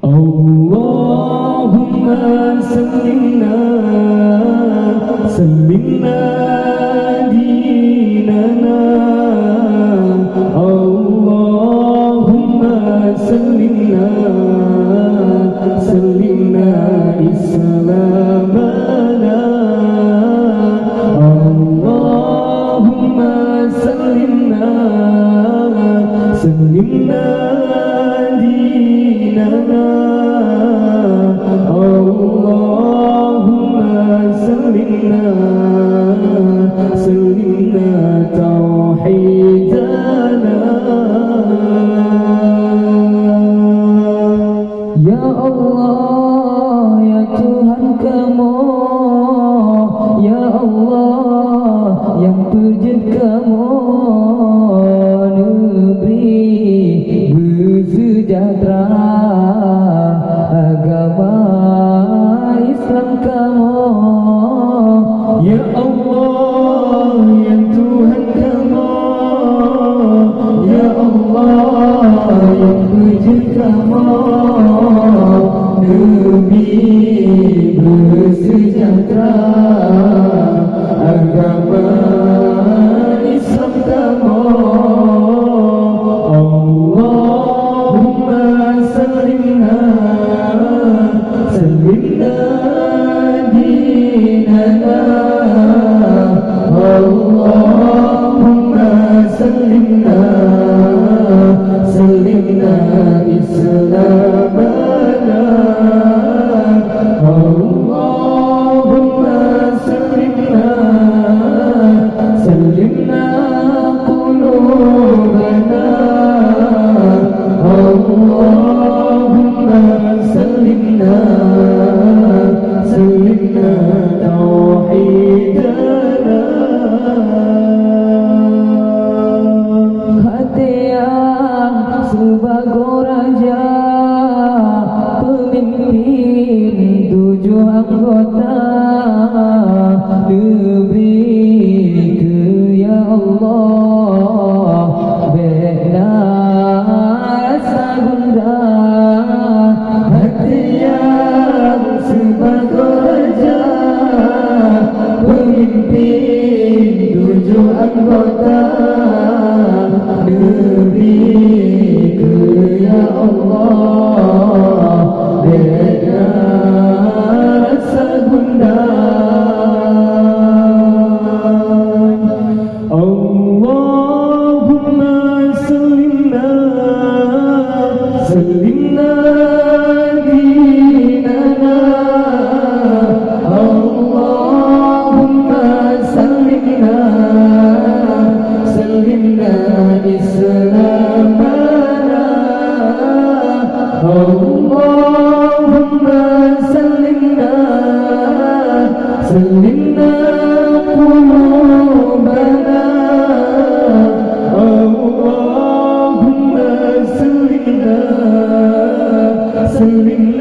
Allahumma sallimna dinana. Allahumma sallimna islamana. Allahumma sallimna dinana. Allahumma sallimna tauhidana. Ya Allah, ya Tuhan kamu, ya Allah yang puji kamu, negeri bersejahtera, agama Islam kamu. Ya Allah, ya Tuhan kamu, ya Allah yang puji kamu, negeri bersejahtera, agama Islam kamu. Allahumma sallimna dinana. Allahumma sallimna islamana. Allahumma sallimna qulubana. Allahumma sallimna tauhidana. Hati yang sebagai raja, pemimpin 7 anggota, diberiku ya Allah bina rasa gundah. Hati yang sebagai raja, pemimpin 7 anggota, diberiku ya Allah bina rasa gundah. Allahumma sallimna dinana. Allahumma sallimna islamana. Allahumma sallimna qulubana. Allahumma sallimna